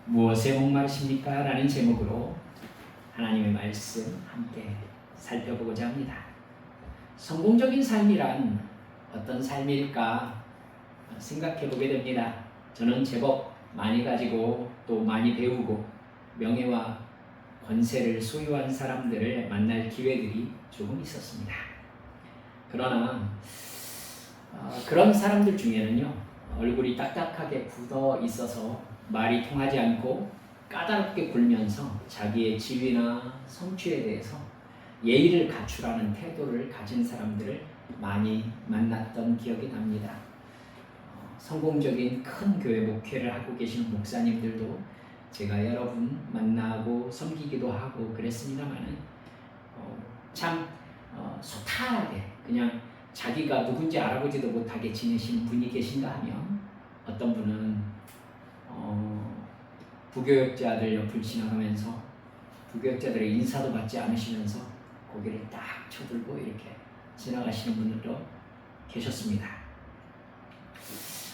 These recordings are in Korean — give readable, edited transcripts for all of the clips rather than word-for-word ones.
무엇에 목마르십니까? 라는 제목으로 하나님의 말씀 함께 살펴보고자 합니다. 성공적인 삶이란 어떤 삶일까 생각해 보게 됩니다. 저는 제법 많이 가지고 또 많이 배우고 명예와 권세를 소유한 사람들을 만날 기회들이 조금 있었습니다. 그러나 그런 사람들 중에는요, 얼굴이 딱딱하게 굳어 있어서 말이 통하지 않고 까다롭게 굴면서 자기의 지위나 성취에 대해서 예의를 갖추라는 태도를 가진 사람들을 많이 만났던 기억이 납니다. 성공적인 큰 교회 목회를 하고 계시는 목사님들도 제가 여러 분 만나고 섬기기도 하고 그랬습니다만은 참 소탈하게 그냥 자기가 누군지 알아보지도 못하게 지내시는 분이 계신가 하면 어떤 분은 부교역자들 옆을 지나가면서 부교역자들의 인사도 받지 않으시면서 고개를 딱 쳐들고 이렇게 지나가시는 분들도 계셨습니다.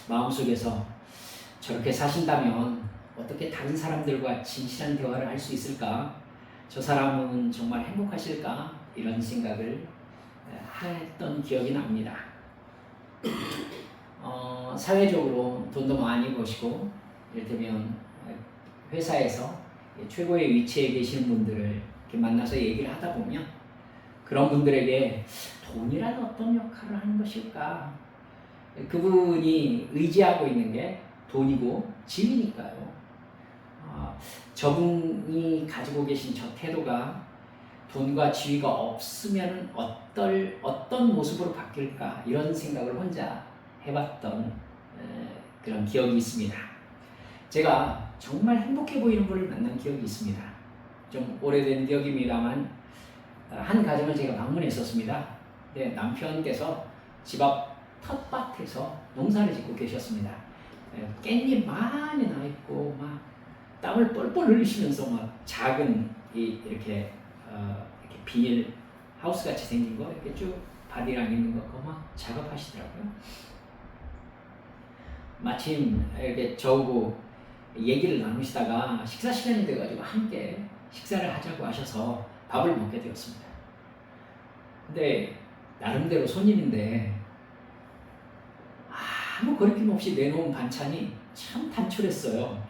마음속에서 저렇게 사신다면 어떻게 다른 사람들과 진실한 대화를 할 수 있을까? 저 사람은 정말 행복하실까? 이런 생각을 했던 기억이 납니다. 사회적으로 돈도 많이 버시고 이를테면 회사에서 최고의 위치에 계시는 분들을 이렇게 만나서 얘기를 하다 보면 그런 분들에게 돈이란 어떤 역할을 하는 것일까? 그분이 의지하고 있는 게 돈이고 지위니까요. 저분이 가지고 계신 저 태도가 돈과 지위가 없으면 어떤 모습으로 바뀔까? 이런 생각을 혼자 해봤던 그런 기억이 있습니다. 제가 정말 행복해 보이는 분을 만난 기억이 있습니다. 좀 오래된 기억입니다만 한 가정을 제가 방문했었습니다. 네, 남편께서 집 앞 텃밭에서 농사를 짓고 계셨습니다. 깻잎 많이 나 있고 막 땀을 뻘뻘 흘리시면서 막 작은 이렇게 비닐 하우스 같이 생긴 거 이렇게 쭉 바디랑 있는 거 그거 막 작업하시더라고요. 마침 이렇게 저하고 얘기를 나누시다가 식사 시간이 돼가지고 함께 식사를 하자고 하셔서 밥을 먹게 되었습니다. 근데 나름대로 손님인데 아무 거리낌 없이 내놓은 반찬이 참 단촐했어요.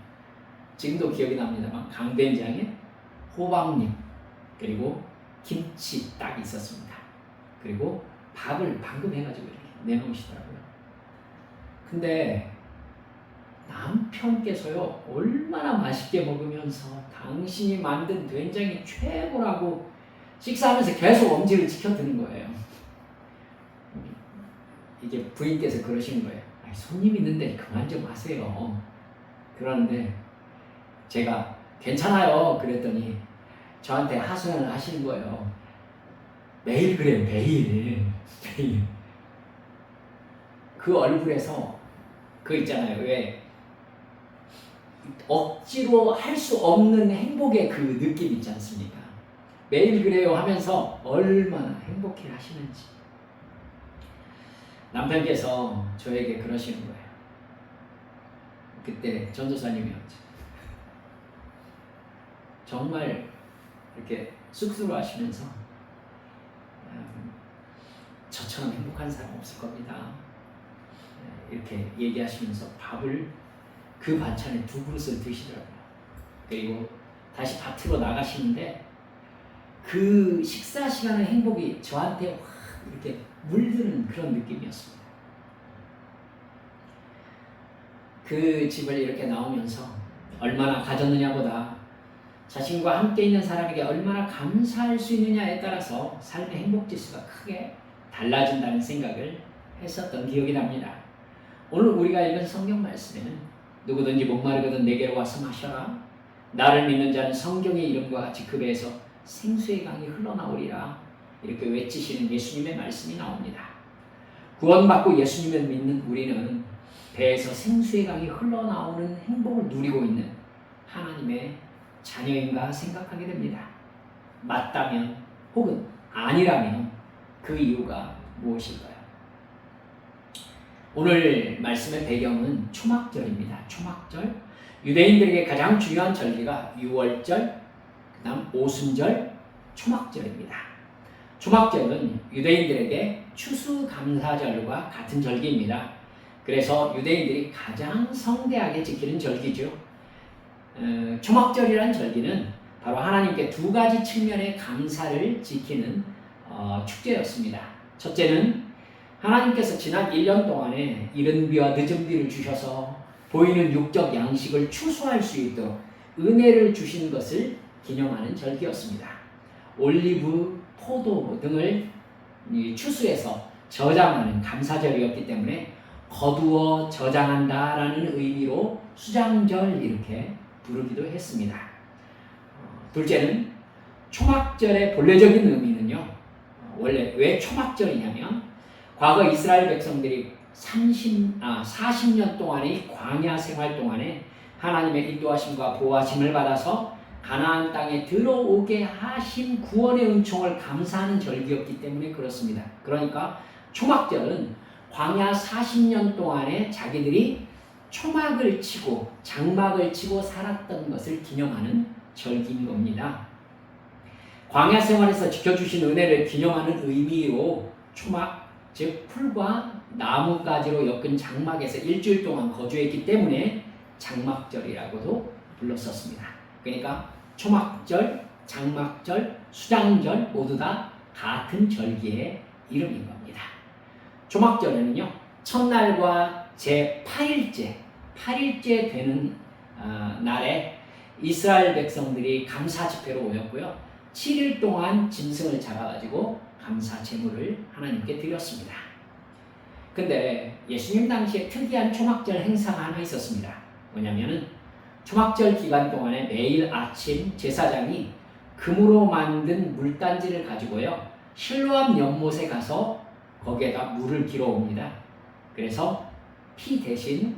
지금도 기억이 납니다만 강된장에 호박잎 그리고 김치 딱 있었습니다. 그리고 밥을 방금 해가지고 이렇게 내놓으시더라고요. 근데 남편께서요 얼마나 맛있게 먹으면서 당신이 만든 된장이 최고라고 식사하면서 계속 엄지를 지켜드는 거예요. 이게 부인께서 그러시는 거예요. 손님 있는데 그만 좀 하세요. 그러는데 제가 괜찮아요 그랬더니 저한테 하소연을 하시는 거예요. 매일 그래요. 매일. 그 얼굴에서 그 있잖아요. 왜 억지로 할 수 없는 행복의 그 느낌 있지 않습니까? 매일 그래요 하면서 얼마나 행복해 하시는지. 남편께서 저에게 그러시는 거예요. 그때 전도사님이었죠. 정말 이렇게 쑥스러워하시면서 저처럼 행복한 사람 없을 겁니다. 이렇게 얘기하시면서 밥을 그 반찬에 2그릇을 드시더라고요. 그리고 다시 밭으로 나가시는데 그 식사 시간의 행복이 저한테 확 이렇게 물드는 그런 느낌이었습니다. 그 집을 이렇게 나오면서 얼마나 가졌느냐보다 자신과 함께 있는 사람에게 얼마나 감사할 수 있느냐에 따라서 삶의 행복 지수가 크게 달라진다는 생각을 했었던 기억이 납니다. 오늘 우리가 읽은 성경 말씀에는 누구든지 목마르거든 내게로 와서 마셔라. 나를 믿는 자는 성경의 이름과 같이 그 배에서 생수의 강이 흘러나오리라. 이렇게 외치시는 예수님의 말씀이 나옵니다. 구원받고 예수님을 믿는 우리는 배에서 생수의 강이 흘러나오는 행복을 누리고 있는 하나님의 자녀인가 생각하게 됩니다. 맞다면 혹은 아니라면 그 이유가 무엇일까요? 오늘 말씀의 배경은 초막절입니다. 초막절. 유대인들에게 가장 중요한 절기가 유월절, 그다음 오순절, 초막절입니다. 초막절은 유대인들에게 추수감사절과 같은 절기입니다. 그래서 유대인들이 가장 성대하게 지키는 절기죠. 초막절이라는 절기는 바로 하나님께 두 가지 측면의 감사를 지키는 축제였습니다. 첫째는 하나님께서 지난 1년 동안에 이른 비와 늦은 비를 주셔서 보이는 육적 양식을 추수할 수 있도록 은혜를 주신 것을 기념하는 절기였습니다. 올리브, 포도 등을 추수해서 저장하는 감사절이었기 때문에 거두어 저장한다라는 의미로 수장절 이렇게 부르기도 했습니다. 둘째는 초막절의 본래적인 의미는요. 원래 왜 초막절이냐면 과거 이스라엘 백성들이 40년 동안의 광야 생활 동안에 하나님의 인도하심과 보호하심을 받아서 가나안 땅에 들어오게 하신 구원의 은총을 감사하는 절기였기 때문에 그렇습니다. 그러니까 초막절은 광야 40년 동안에 자기들이 초막을 치고 장막을 치고 살았던 것을 기념하는 절기인 겁니다. 광야 생활에서 지켜주신 은혜를 기념하는 의미로 초막, 즉 풀과 나뭇가지로 엮은 장막에서 일주일 동안 거주했기 때문에 장막절이라고도 불렀었습니다. 그러니까 초막절, 장막절, 수장절 모두 다 같은 절기의 이름인 겁니다. 초막절에는요, 첫날과 제8일째, 8일째 되는 날에 이스라엘 백성들이 감사 집회로 모였고요. 7일 동안 짐승을 잡아가지고 감사 제물을 하나님께 드렸습니다. 근데 예수님 당시에 특이한 초막절 행사가 하나 있었습니다. 뭐냐면은 초막절 기간 동안에 매일 아침 제사장이 금으로 만든 물단지를 가지고요. 실로암 연못에 가서 거기에다 물을 길어옵니다. 그래서 피 대신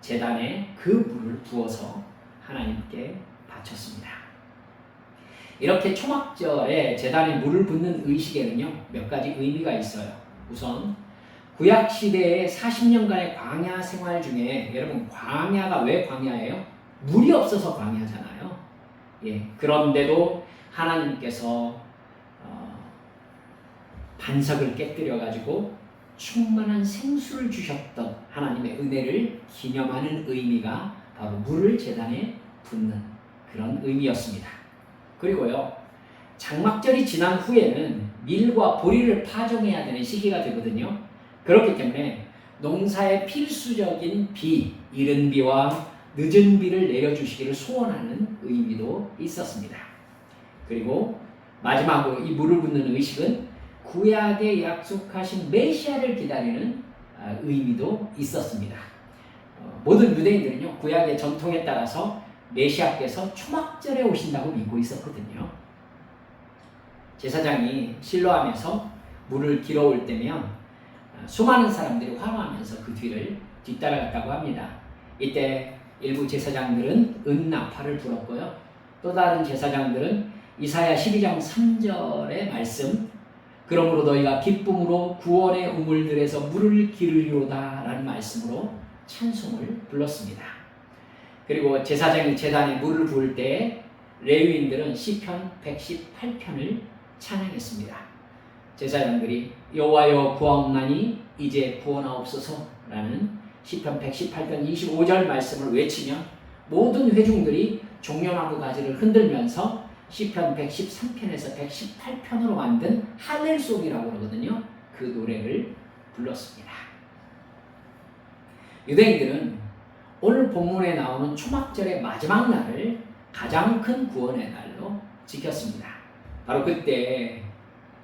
제단에 그 물을 부어서 하나님께 바쳤습니다. 이렇게 초막절에 제단에 물을 붓는 의식에는요, 몇 가지 의미가 있어요. 우선 구약시대의 40년간의 광야 생활 중에, 여러분 광야가 왜 광야예요? 물이 없어서 광야잖아요. 예, 그런데도 하나님께서 반석을 깨뜨려 가지고 충만한 생수를 주셨던 하나님의 은혜를 기념하는 의미가 바로 물을 제단에 붓는 그런 의미였습니다. 그리고요, 장막절이 지난 후에는 밀과 보리를 파종해야 되는 시기가 되거든요. 그렇기 때문에 농사의 필수적인 비, 이른 비와 늦은 비를 내려주시기를 소원하는 의미도 있었습니다. 그리고 마지막으로 이 물을 붓는 의식은 구약에 약속하신 메시아를 기다리는 의미도 있었습니다. 모든 유대인들은요, 구약의 전통에 따라서 메시아께서 초막절에 오신다고 믿고 있었거든요. 제사장이 실로암에서 물을 길어올 때면 수많은 사람들이 환호하면서 그 뒤를 뒤따라갔다고 합니다. 이때 일부 제사장들은 은나팔을 불었고요. 또 다른 제사장들은 이사야 12장 3절의 말씀, 그러므로 너희가 기쁨으로 구원의 우물들에서 물을 기르리로다 라는 말씀으로 찬송을 불렀습니다. 그리고 제사장이 제단에 물을 부을 때 레위인들은 시편 118편을 찬양했습니다. 제사장들이 여호와여 구하옵나니 이제 구원하옵소서 라는 시편 118편 25절 말씀을 외치면 모든 회중들이 종려나무 가지를 흔들면서 시편 113편에서 118편으로 만든 할렐송이라고 그러거든요. 그 노래를 불렀습니다. 유대인들은 오늘 본문에 나오는 초막절의 마지막 날을 가장 큰 구원의 날로 지켰습니다. 바로 그때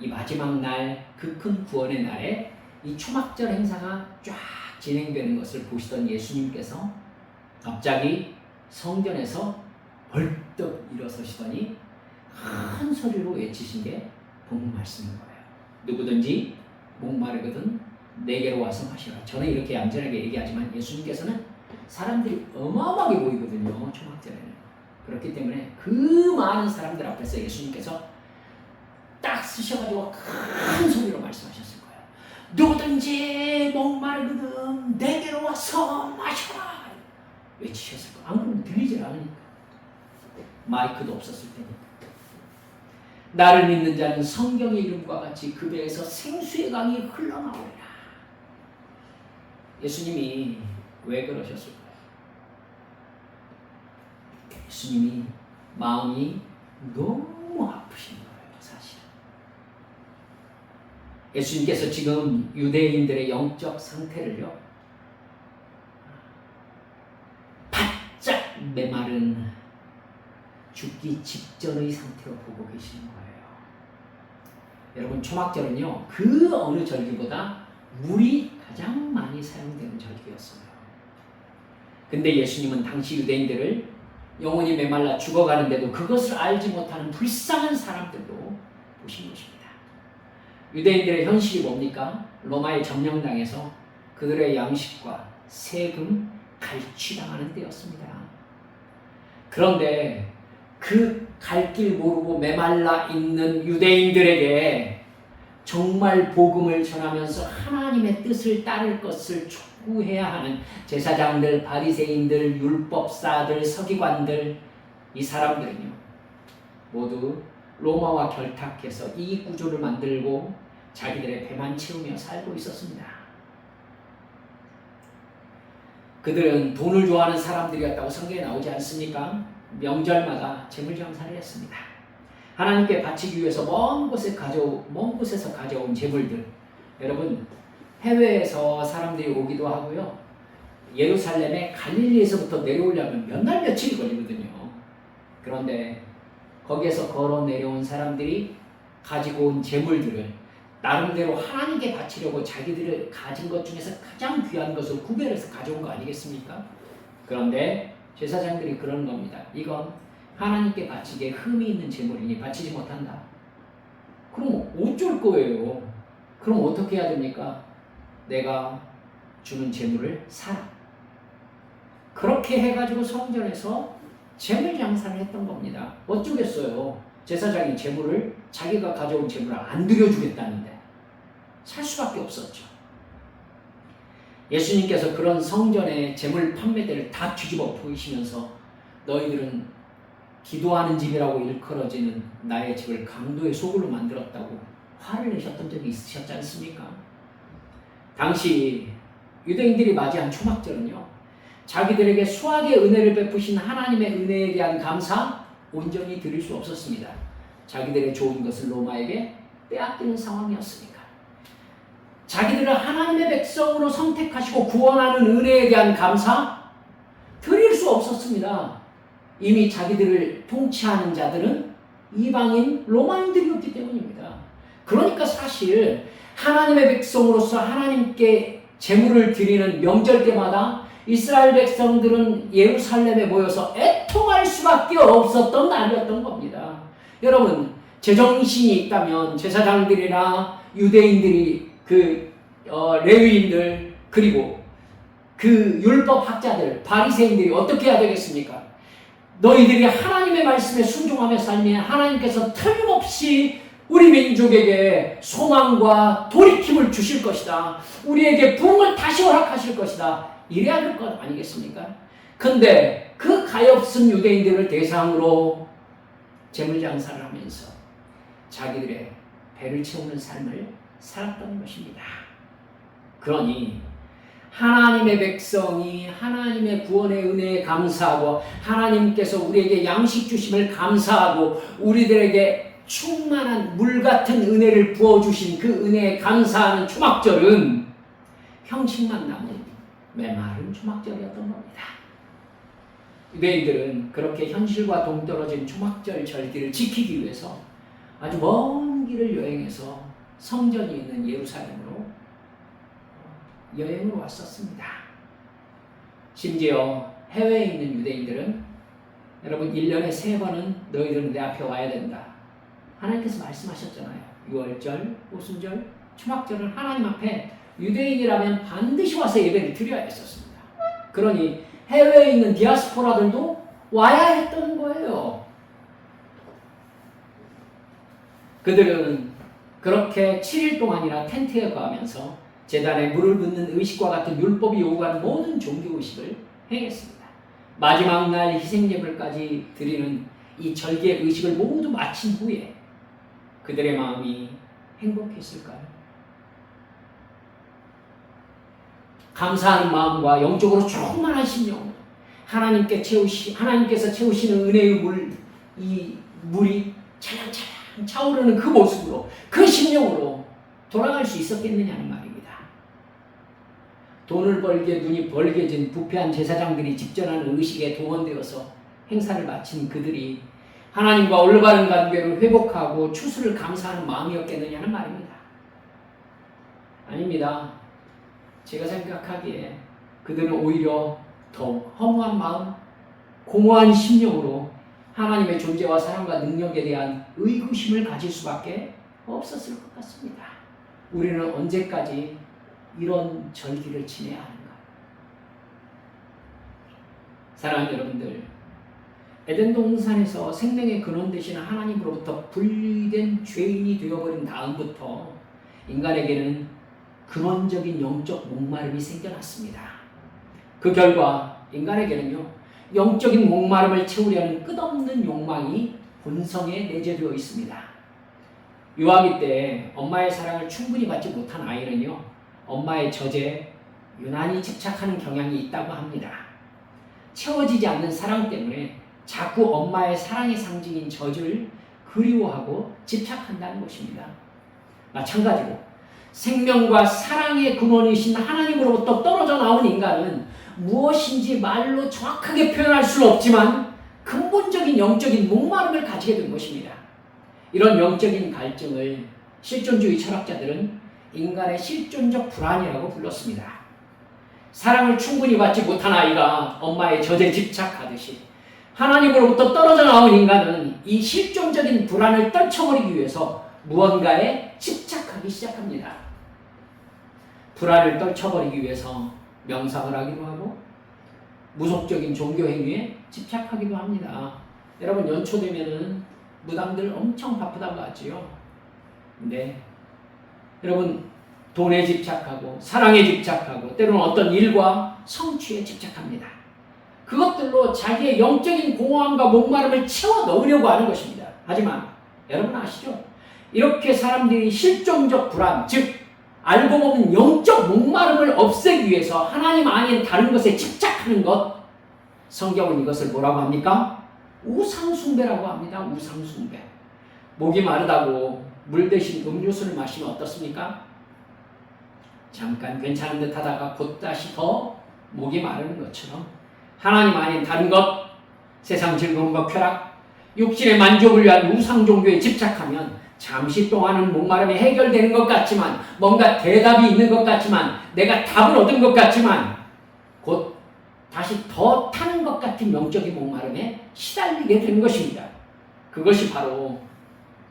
이 마지막 날, 그 큰 구원의 날에 이 초막절 행사가 쫙 진행되는 것을 보시던 예수님께서 갑자기 성전에서 벌떡 일어서시더니 큰 소리로 외치신 게 본문 말씀인 거예요. 누구든지 목마르거든 내게로 와서 마시라. 저는 이렇게 얌전하게 얘기하지만 예수님께서는 사람들이 어마어마하게 보이거든요. 초막절에는. 그렇기 때문에 그 많은 사람들 앞에서 예수님께서 딱 쓰셔가지고 큰 소리로 말씀하셨을 거예요. 누구든지 목마르거든 내게로 와서 마셔라 외치셨을 거야. 안 그러면 들리질 않으니까. 마이크도 없었을 테니까. 나를 믿는 자는 성경의 이름과 같이 그 배에서 생수의 강이 흘러나오리라. 예수님이 왜 그러셨을까요? 예수님이 마음이 너무 아프신 거예요, 사실은. 예수님께서 지금 유대인들의 영적 상태를요, 바짝 메마른 죽기 직전의 상태로 보고 계시는 거예요. 여러분, 초막절은요, 그 어느 절기보다 물이 가장 많이 사용되는 절기였어요. 근데 예수님은 당시 유대인들을 영혼이 메말라 죽어가는데도 그것을 알지 못하는 불쌍한 사람들로 보신 것입니다. 유대인들의 현실이 뭡니까? 로마에 점령당해서 그들의 양식과 세금 갈취당하는 때였습니다. 그런데 그 갈 길 모르고 메말라 있는 유대인들에게 정말 복음을 전하면서 하나님의 뜻을 따를 것을 촉구해야 하는 제사장들, 바리새인들, 율법사들, 서기관들, 이 사람들은요, 모두 로마와 결탁해서 이익 구조를 만들고 자기들의 배만 채우며 살고 있었습니다. 그들은 돈을 좋아하는 사람들이었다고 성경에 나오지 않습니까? 명절마다 재물장사를 했습니다. 하나님께 바치기 위해서 먼 곳에서 가져온 재물들. 여러분, 해외에서 사람들이 오기도 하고요. 예루살렘에 갈릴리에서부터 내려오려면 몇 날 며칠이 걸리거든요. 그런데 거기에서 걸어 내려온 사람들이 가지고 온 재물들을 나름대로 하나님께 바치려고 자기들이 가진 것 중에서 가장 귀한 것을 구별해서 가져온 거 아니겠습니까? 그런데 제사장들이 그러는 겁니다. 이건 하나님께 바치기에 흠이 있는 재물이니 바치지 못한다. 그럼 어쩔 거예요? 그럼 어떻게 해야 됩니까? 내가 주는 재물을 사라. 그렇게 해가지고 성전에서 재물 장사를 했던 겁니다. 어쩌겠어요? 제사장이 재물을, 자기가 가져온 재물을 안 드려주겠다는데 살 수밖에 없었죠. 예수님께서 그런 성전의 재물 판매대를 다 뒤집어 보이시면서 너희들은 기도하는 집이라고 일컬어지는 나의 집을 강도의 소굴로 만들었다고 화를 내셨던 적이 있으셨지 않습니까? 당시 유대인들이 맞이한 초막절은요, 자기들에게 수학의 은혜를 베푸신 하나님의 은혜에 대한 감사 온전히 드릴 수 없었습니다. 자기들의 좋은 것을 로마에게 빼앗기는 상황이었으니까. 자기들을 하나님의 백성으로 선택하시고 구원하는 은혜에 대한 감사 드릴 수 없었습니다. 이미 자기들을 통치하는 자들은 이방인 로마인들이었기 때문입니다. 그러니까 사실 하나님의 백성으로서 하나님께 제물을 드리는 명절 때마다 이스라엘 백성들은 예루살렘에 모여서 애통할 수밖에 없었던 날이었던 겁니다. 여러분, 제정신이 있다면 제사장들이나 유대인들이 레위인들 그리고 그 율법 학자들 바리새인들이 어떻게 해야 되겠습니까? 너희들이 하나님의 말씀에 순종하며 살면 하나님께서 틀림없이 우리 민족에게 소망과 돌이킴을 주실 것이다. 우리에게 부흥을 다시 허락하실 것이다. 이래야 될 것 아니겠습니까? 근데 그 가엾은 유대인들을 대상으로 재물장사를 하면서 자기들의 배를 채우는 삶을 살았던 것입니다. 그러니 하나님의 백성이 하나님의 구원의 은혜에 감사하고 하나님께서 우리에게 양식 주심을 감사하고 우리들에게 충만한 물 같은 은혜를 부어주신 그 은혜에 감사하는 초막절은 형식만 남은 메마른 초막절이었던 겁니다. 유대인들은 그렇게 현실과 동떨어진 초막절 절기를 지키기 위해서 아주 먼 길을 여행해서 성전이 있는 예루살렘으로 여행으로 왔었습니다. 심지어 해외에 있는 유대인들은 여러분 1년에 3번은 너희들은 내 앞에 와야 된다. 하나님께서 말씀하셨잖아요. 유월절, 오순절, 초막절은 하나님 앞에 유대인이라면 반드시 와서 예배를 드려야 했었습니다. 그러니 해외에 있는 디아스포라들도 와야 했던 거예요. 그들은 그렇게 7일 동안이나 텐트에 거하면서 제단에 물을 붓는 의식과 같은 율법이 요구하는 모든 종교 의식을 행했습니다. 마지막 날 희생예물까지 드리는 이 절기의 의식을 모두 마친 후에 그들의 마음이 행복했을까요? 감사하는 마음과 영적으로 충만한 심령, 하나님께서 채우시는 은혜의 이 물이 차량차량 차오르는 그 모습으로, 그 심령으로 돌아갈 수 있었겠느냐는 말입니다. 돈을 벌기에 눈이 벌게진 부패한 제사장들이 집전하는 의식에 동원되어서 행사를 마친 그들이 하나님과 올바른 관계를 회복하고 추수를 감사하는 마음이었겠느냐는 말입니다. 아닙니다. 제가 생각하기에 그들은 오히려 더 허무한 마음, 공허한 심령으로 하나님의 존재와 사랑과 능력에 대한 의구심을 가질 수밖에 없었을 것 같습니다. 우리는 언제까지 이런 절기를 지내야 하는가? 사랑하는 여러분들, 에덴 동산에서 생명의 근원 되시는 하나님으로부터 분리된 죄인이 되어버린 다음부터 인간에게는 근원적인 영적 목마름이 생겨났습니다. 그 결과 인간에게는요, 영적인 목마름을 채우려는 끝없는 욕망이 본성에 내재되어 있습니다. 유아기 때 엄마의 사랑을 충분히 받지 못한 아이는요, 엄마의 젖에 유난히 집착하는 경향이 있다고 합니다. 채워지지 않는 사랑 때문에 자꾸 엄마의 사랑의 상징인 젖을 그리워하고 집착한다는 것입니다. 마찬가지로 생명과 사랑의 근원이신 하나님으로부터 떨어져 나온 인간은 무엇인지 말로 정확하게 표현할 수는 없지만 근본적인 영적인 목마름을 가지게 된 것입니다. 이런 영적인 갈증을 실존주의 철학자들은 인간의 실존적 불안이라고 불렀습니다. 사랑을 충분히 받지 못한 아이가 엄마의 젖에 집착하듯이 하나님으로부터 떨어져 나온 인간은 이 실존적인 불안을 떨쳐버리기 위해서 무언가에 집착하기 시작합니다. 불안을 떨쳐버리기 위해서 명상을 하기도 하고 무속적인 종교 행위에 집착하기도 합니다. 여러분, 연초 되면은 무당들 엄청 바쁘다고 하지요. 네. 여러분, 돈에 집착하고 사랑에 집착하고 때로는 어떤 일과 성취에 집착합니다. 그것들로 자기의 영적인 공허함과 목마름을 채워 넣으려고 하는 것입니다. 하지만 여러분 아시죠? 이렇게 사람들이 실존적 불안, 즉 알고 보면 영적 목마름을 없애기 위해서 하나님 아닌 다른 것에 집착하는 것, 성경은 이것을 뭐라고 합니까? 우상숭배라고 합니다. 우상숭배. 목이 마르다고 물 대신 음료수를 마시면 어떻습니까? 잠깐 괜찮은 듯 하다가 곧 다시 더 목이 마르는 것처럼 하나님 아닌 다른 것, 세상 즐거움과 쾌락, 육신의 만족을 위한 우상 종교에 집착하면 잠시 동안은 목마름이 해결되는 것 같지만, 뭔가 대답이 있는 것 같지만, 내가 답을 얻은 것 같지만 곧 다시 더 타는 것 같은 영적인 목마름에 시달리게 되는 것입니다. 그것이 바로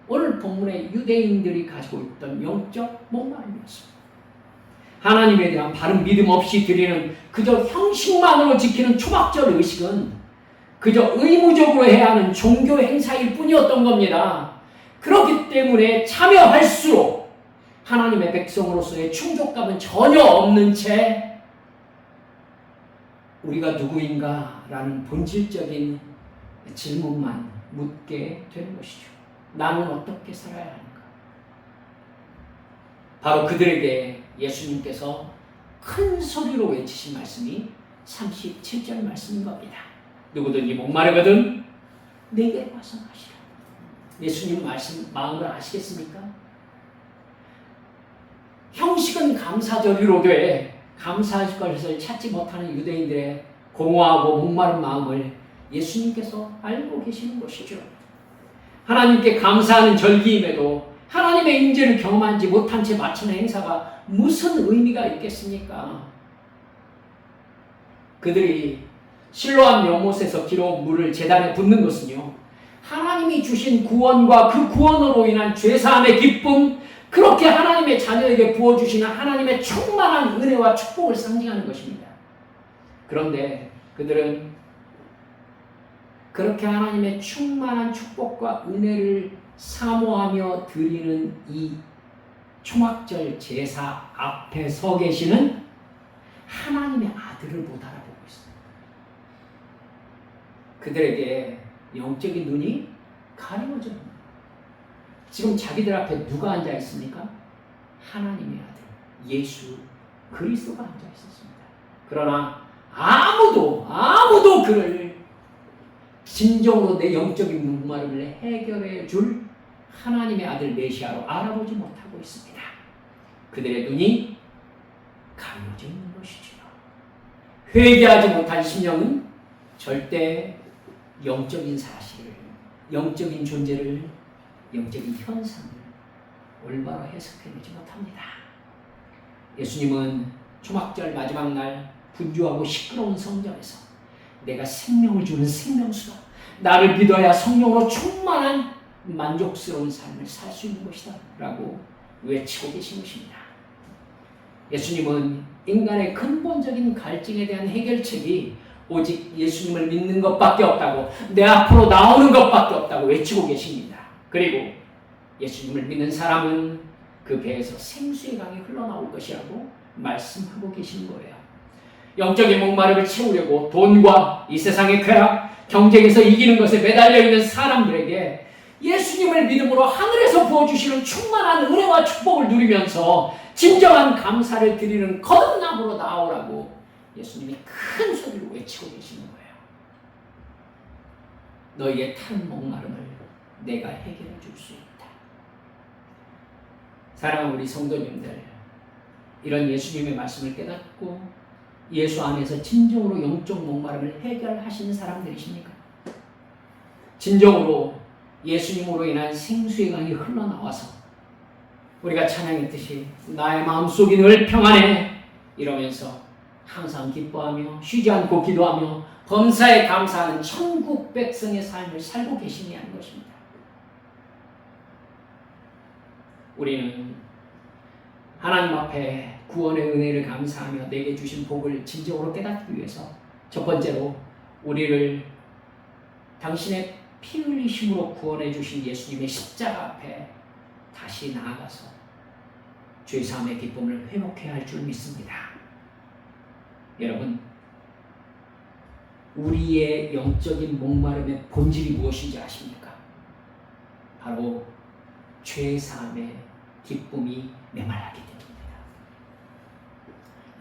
오늘 본문의 유대인들이 가지고 있던 영적 목마름이었습니다. 하나님에 대한 바른 믿음 없이 드리는 그저 형식만으로 지키는 초막절 의식은 그저 의무적으로 해야 하는 종교 행사일 뿐이었던 겁니다. 그렇기 때문에 참여할수록 하나님의 백성으로서의 충족감은 전혀 없는 채 우리가 누구인가 라는 본질적인 질문만 묻게 되는 것이죠. 나는 어떻게 살아야 하는가? 바로 그들에게 예수님께서 큰 소리로 외치신 말씀이 37절 말씀인 겁니다. 누구든지 목마르거든 내게 와서 마시라. 예수님 말씀 마음을 아시겠습니까? 형식은 감사절이로되 감사할 것을 찾지 못하는 유대인들의 공허하고 목마른 마음을 예수님께서 알고 계시는 것이죠. 하나님께 감사하는 절기임에도 하나님의 임재를 경험하지 못한 채 마치는 행사가 무슨 의미가 있겠습니까? 그들이 실로암 연못에서 길어온 물을 제단에 붓는 것은요, 하나님이 주신 구원과 그 구원으로 인한 죄사함의 기쁨, 그렇게 하나님의 자녀에게 부어주시는 하나님의 충만한 은혜와 축복을 상징하는 것입니다. 그런데 그들은 그렇게 하나님의 충만한 축복과 은혜를 사모하며 드리는 이 초막절 제사 앞에 서 계시는 하나님의 아들을 못 알아보고 있어요. 그들에게 영적인 눈이 가려워져요. 지금 자기들 앞에 누가 앉아 있습니까? 하나님의 아들 예수 그리스도가 앉아 있었습니다. 그러나 아무도 그를 진정으로 내 영적인 목마름을 해결해 줄 하나님의 아들 메시아로 알아보지 못하고 있습니다. 그들의 눈이 가려져 있는 것이지요. 회개하지 못한 심령은 절대 영적인 사실을, 영적인 존재를, 영적인 현상을 올바로 해석해내지 못합니다. 예수님은 초막절 마지막 날 분주하고 시끄러운 성전에서 내가 생명을 주는 생명수다, 나를 믿어야 성령으로 충만한 만족스러운 삶을 살 수 있는 것이다 라고 외치고 계신 것입니다. 예수님은 인간의 근본적인 갈증에 대한 해결책이 오직 예수님을 믿는 것밖에 없다고, 내 앞으로 나오는 것밖에 없다고 외치고 계십니다. 그리고 예수님을 믿는 사람은 그 배에서 생수의 강이 흘러나올 것이라고 말씀하고 계시는 거예요. 영적인 목마름을 채우려고 돈과 이 세상의 쾌락, 경쟁에서 이기는 것에 매달려 있는 사람들에게 예수님을 믿음으로 하늘에서 부어주시는 충만한 은혜와 축복을 누리면서 진정한 감사를 드리는 거듭남으로 나오라고 예수님이 큰 소리로 외치고 계시는 거예요. 너희의 타는 목마름을 내가 해결해 줄 수 있다. 사랑하는 우리 성도님들, 이런 예수님의 말씀을 깨닫고 예수 안에서 진정으로 영적 목마름을 해결하시는 사람들이십니까? 진정으로 예수님으로 인한 생수의 강이 흘러나와서 우리가 찬양했듯이 나의 마음속이 늘 평안해 이러면서 항상 기뻐하며 쉬지 않고 기도하며 범사에 감사하는 천국 백성의 삶을 살고 계시냐는 것입니다. 우리는 하나님 앞에 구원의 은혜를 감사하며 내게 주신 복을 진정으로 깨닫기 위해서 첫 번째로 우리를 당신의 피 흘리심으로 구원해 주신 예수님의 십자가 앞에 다시 나아가서 죄사함의 기쁨을 회복해야 할 줄 믿습니다. 여러분, 우리의 영적인 목마름의 본질이 무엇인지 아십니까? 바로 죄사함의 기쁨이 메말랐기 때문입니다.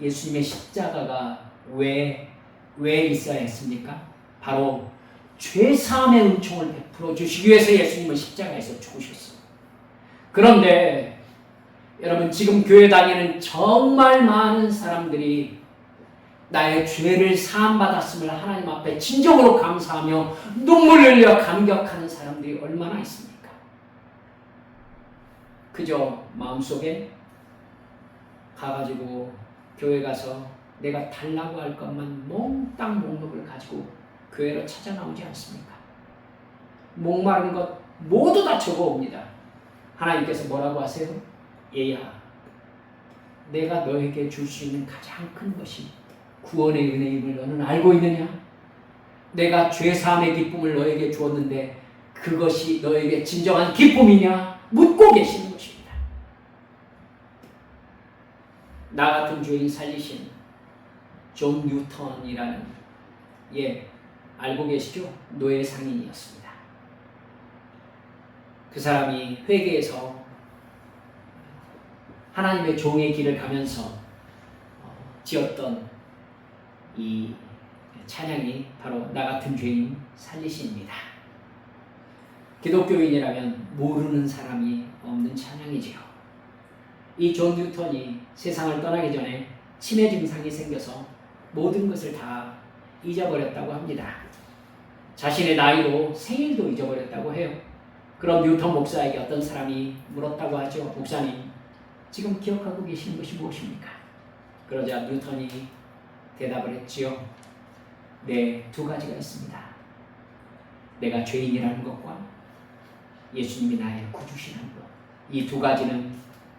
예수님의 십자가가 왜 있어야 했습니까? 바로 죄사함의 은총을 베풀어 주시기 위해서 예수님은 십자가에서 죽으셨어요. 그런데 여러분, 지금 교회 다니는 정말 많은 사람들이 나의 죄를 사함받았음을 하나님 앞에 진정으로 감사하며 눈물 흘려 감격하는 사람들이 얼마나 있습니까? 그저 마음속에 가가지고 교회 가서 내가 달라고 할 것만 몽땅 목록을 가지고 교회로 찾아 나오지 않습니까? 목마른 것 모두 다 적어옵니다. 하나님께서 뭐라고 하세요? 얘야, 내가 너에게 줄 수 있는 가장 큰 것이 구원의 은혜임을 너는 알고 있느냐? 내가 죄사함의 기쁨을 너에게 주었는데 그것이 너에게 진정한 기쁨이냐? 묻고 계시는 것입니다. 나 같은 죄인 살리신 존 뉴턴이라는, 알고 계시죠? 노예 상인이었습니다. 그 사람이 회개해서 하나님의 종의 길을 가면서 지었던 이 찬양이 바로 나 같은 죄인 살리신입니다. 기독교인이라면 모르는 사람이 없는 찬양이지요. 이 존 뉴턴이 세상을 떠나기 전에 치매 증상이 생겨서 모든 것을 다 잊어버렸다고 합니다. 자신의 나이로 생일도 잊어버렸다고 해요. 그럼 뉴턴 목사에게 어떤 사람이 물었다고 하죠. 목사님, 지금 기억하고 계시는 것이 무엇입니까? 그러자 뉴턴이 대답을 했지요. 네, 두 가지가 있습니다. 내가 죄인이라는 것과 예수님이 나의 구주시라는 것. 이 두 가지는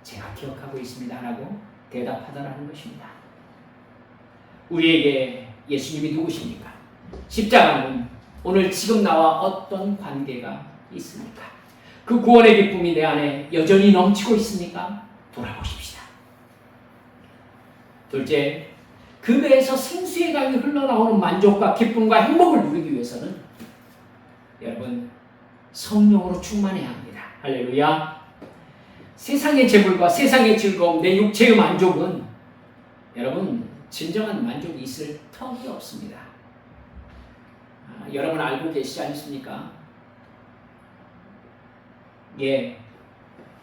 제가 기억하고 있습니다. 라고 대답하더라는 것입니다. 우리에게 예수님이 누구십니까? 십자가는 오늘 지금 나와 어떤 관계가 있습니까? 그 구원의 기쁨이 내 안에 여전히 넘치고 있습니까? 돌아보십시다. 둘째, 그 배에서 생수의 강이 흘러나오는 만족과 기쁨과 행복을 누리기 위해서는 여러분 성령으로 충만해야 합니다. 할렐루야. 세상의 재물과 세상의 즐거움, 내 육체의 만족은 여러분 진정한 만족이 있을 턱이 없습니다. 여러분 알고 계시지 않습니까? 예,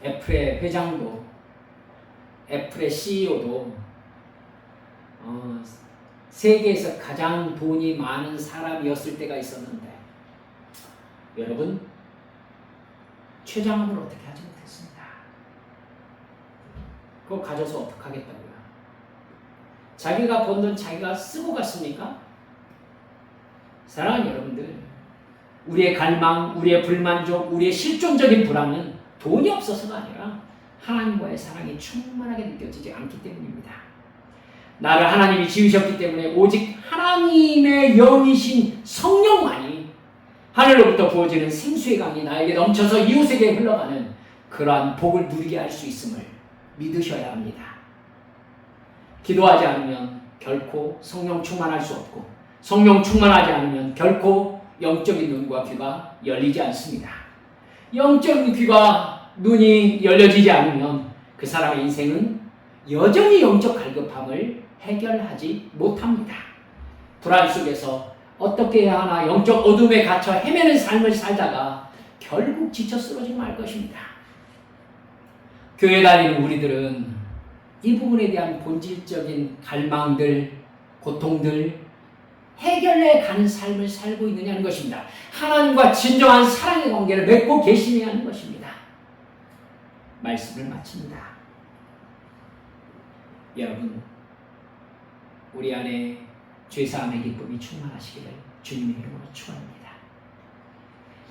애플의 회장도 애플의 CEO도 세계에서 가장 돈이 많은 사람이었을 때가 있었는데 여러분 최장암을 어떻게 하지 못했습니다. 그거 가져서 어떻게 하겠다고요? 자기가 번 돈 자기가 쓰고 갔습니까? 사랑하는 여러분들, 우리의 갈망, 우리의 불만족, 우리의 실존적인 불안은 돈이 없어서가 아니라 하나님과의 사랑이 충만하게 느껴지지 않기 때문입니다. 나를 하나님이 지으셨기 때문에 오직 하나님의 영이신 성령만이 하늘로부터 부어지는 생수의 강이 나에게 넘쳐서 이웃에게 흘러가는 그러한 복을 누리게 할 수 있음을 믿으셔야 합니다. 기도하지 않으면 결코 성령 충만할 수 없고 성령 충만하지 않으면 결코 영적인 눈과 귀가 열리지 않습니다. 영적인 귀와 눈이 열려지지 않으면 그 사람의 인생은 여전히 영적 갈급함을 해결하지 못합니다. 불안 속에서 어떻게 해야 하나 영적 어둠에 갇혀 헤매는 삶을 살다가 결국 지쳐 쓰러지고 말 것입니다. 교회 다니는 우리들은 이 부분에 대한 본질적인 갈망들, 고통들 해결해 가는 삶을 살고 있느냐는 것입니다. 하나님과 진정한 사랑의 관계를 맺고 계시느냐 하는 것입니다. 말씀을 마칩니다. 여러분, 우리 안에 죄사함의 기쁨이 충만하시기를 주님의 이름으로 축원합니다.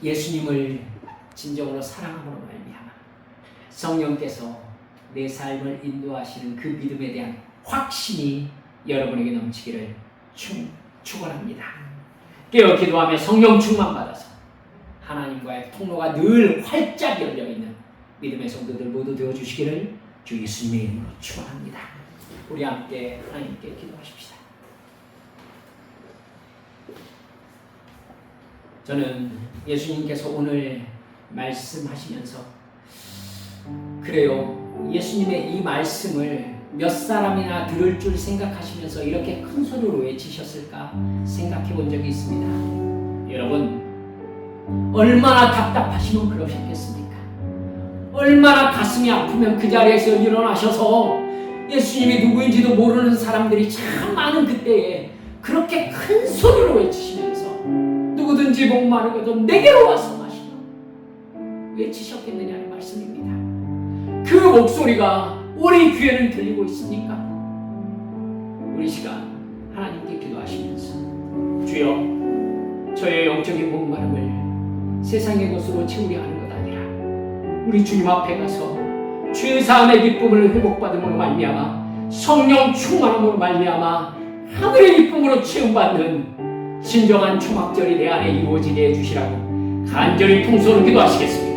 예수님을 진정으로 사랑함으로 말미암아 성령께서 내 삶을 인도하시는 그 믿음에 대한 확신이 여러분에게 넘치기를 축원합니다. 깨어 기도하며 성령 충만 받아서 하나님과의 통로가 늘 활짝 열려 있는 믿음의 성도들 모두 되어 주시기를 주 예수님의 이름으로 축원합니다. 우리 함께 하나님께 기도하십시다. 저는 예수님께서 오늘 말씀하시면서 그래요, 예수님의 이 말씀을 몇 사람이나 들을 줄 생각하시면서 이렇게 큰 소리로 외치셨을까 생각해 본 적이 있습니다. 여러분, 얼마나 답답하시면 그러셨겠습니까? 얼마나 가슴이 아프면 그 자리에서 일어나셔서 예수님이 누구인지도 모르는 사람들이 참 많은 그때에 그렇게 큰 소리로 외치시면서 누구든지 목마르거든 내게로 와서 마시라 외치셨겠느냐는 말씀입니다. 그 목소리가 우리 귀에는 들리고 있습니까? 우리 시간 하나님께 기도하시면서 주여, 저의 영적인 목마름을 세상의 것으로 채우려 하는 것 아니라 우리 주님 앞에 가서 죄사함의 기쁨을 회복받음으로 말미암아 성령 충만함으로 말미암아 하늘의 기쁨으로 채움받는 진정한 초막절이 내 안에 이루어지게 해주시라고 간절히 통솔을 기도하시겠습니다.